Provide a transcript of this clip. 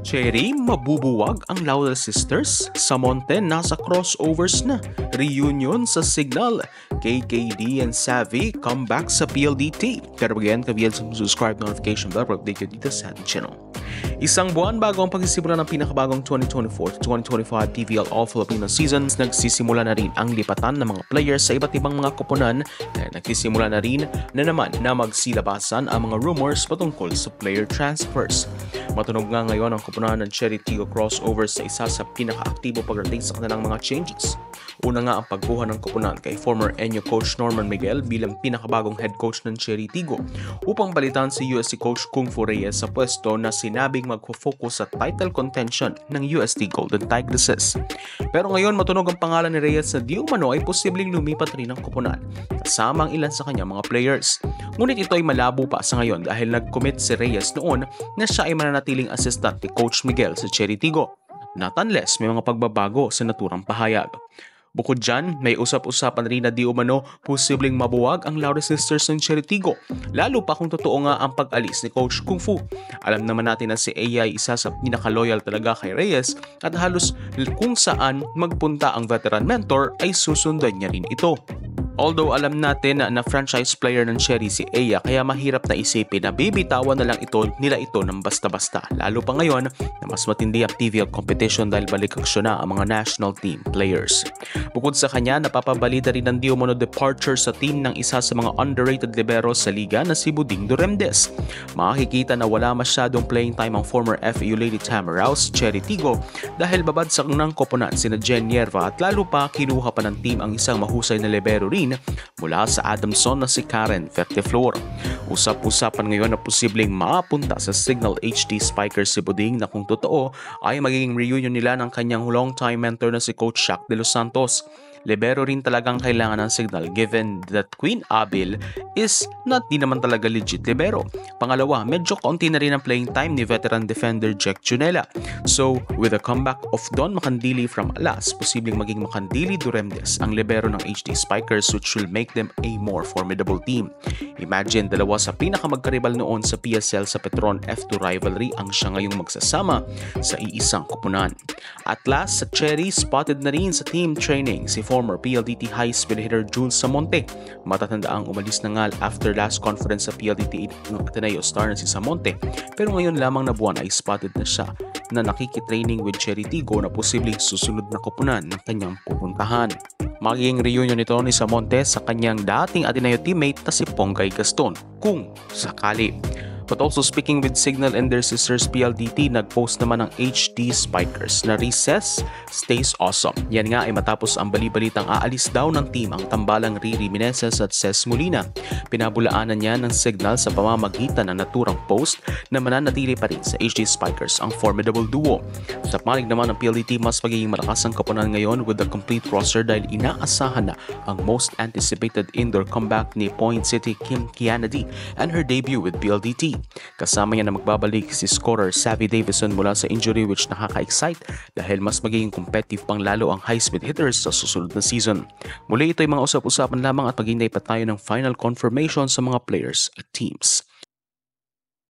Cherry, mabubuwag ang Laurel Sisters. Samonte, nasa crossovers na. Reunion sa Signal. KKD and Savvy come back sa PLDT. Pero again, kabiyan sa subscribe notification bell para update dito sa ating channel. Isang buwan bago ang pagsisimula ng pinakabagong 2024-2025 TVL All-Filipino Seasons, nagsisimula na rin ang lipatan ng mga players sa iba't ibang mga koponan na nagsisimula na rin na naman na magsilabasan ang mga rumors patungkol sa player transfers. Matunog nga ngayon ang koponan ng Cherry Tigo crossover sa isa sa pinaka-aktibo pagdating sa kanilang mga changes. Una nga ang pagkuha ng koponan kay former Enyo coach Norman Miguel bilang pinakabagong head coach ng Cherry Tigo upang balitan si UST coach Kung Fu Reyes sa pwesto na sinabing magfo-focus sa title contention ng UST Golden Tigresses. Pero ngayon matunog ang pangalan ni Reyes na di umano ay posibleng lumipat rin ang koponan kasama ang ilan sa kanyang mga players. Ngunit ito ay malabo pa sa ngayon dahil nag-commit si Reyes noon na siya ay mananatiling assistant ni Coach Miguel sa Cherry Tigo. Not unless may mga pagbabago sa naturang pahayag. Bukod dyan, may usap-usapan rin na di umano posibleng mabuwag ang Laurel Sisters ng Cherry Tigo, lalo pa kung totoo nga ang pag-alis ni Coach Kung Fu. Alam naman natin na si Aya ay isa sa pinaka-loyal talaga kay Reyes at halos kung saan magpunta ang veteran mentor ay susundan niya rin ito. Although alam natin na franchise player ng Cherry si Aya kaya mahirap na isipin na bibitawan na lang nila ito ng basta-basta. Lalo pa ngayon na mas matindi ang TVL competition dahil balik aksyon na ang mga national team players. Bukod sa kanya, napapabalita rin ng di umano departure sa team ng isa sa mga underrated libero sa liga na si Buding Duremdes. Makikita na wala masyadong playing time ang former FAU Lady Tamaraos, Cherry Tigo dahil babagsak ng koponan sina Jen Yerva at lalo pa kinuha pa ng team ang isang mahusay na libero rin mula sa Adamson na si Karen Verteflor. Usap-usapan ngayon na posibleng mapunta sa Signal HD Spikers si Buding na kung totoo ay magiging reunion nila ng kanyang long-time mentor na si Coach Shaq de los Santos. Libero rin talagang kailangan ng Signal given that Queen Abil is not di naman talaga legit libero. Pangalawa, medyo konti na rin ang playing time ni veteran defender Jack Junela. So, with the comeback of Don Macandili from Alas, posibleng maging Macandili Duremdes ang libero ng HD Spikers which will make them a more formidable team. Imagine, dalawa sa pinakamagkaribal noon sa PSL sa Petron F2 rivalry ang siya ngayong magsasama sa iisang koponan. At last, sa Cherry, spotted na rin sa team training si former PLDT high speed hitter Jules Samonte. Matatandaang umalis na nga after last conference sa PLDT ng Ateneo star na si Samonte, pero ngayon lamang na buwan ay spotted na siya na nakikitraining with Cherry Tigo na posibleng susunod na koponan ng kanyang pupuntahan. Magiging reunion ito ni Samonte sa kanyang dating Ateneo teammate na si Ponggay Gaston kung sakali. But also speaking with Signal and their sisters PLDT, nag-post naman ng HD Spikers na Recess stays awesome. Yan nga ay matapos ang bali-balitang aalis daw ng team ang tambalang Riri Meneses at Ces Molina. Pinabulaanan niya ng Signal sa pamamagitan ng naturang post na mananatili pa rin sa HD Spikers ang formidable duo. Sa panig naman ng PLDT, mas magiging malakas ang koponan ngayon with the complete roster dahil inaasahan na ang most anticipated indoor comeback ni Point City Kim Kianadi and her debut with PLDT. Kasama niya na magbabalik si scorer Savvy Davison mula sa injury which nakaka-excite dahil mas magiging competitive pang lalo ang high-speed hitters sa susunod na season. Muli ito ay mga usap-usapan lamang at maghintay pa tayo ng final confirmation sa mga players at teams.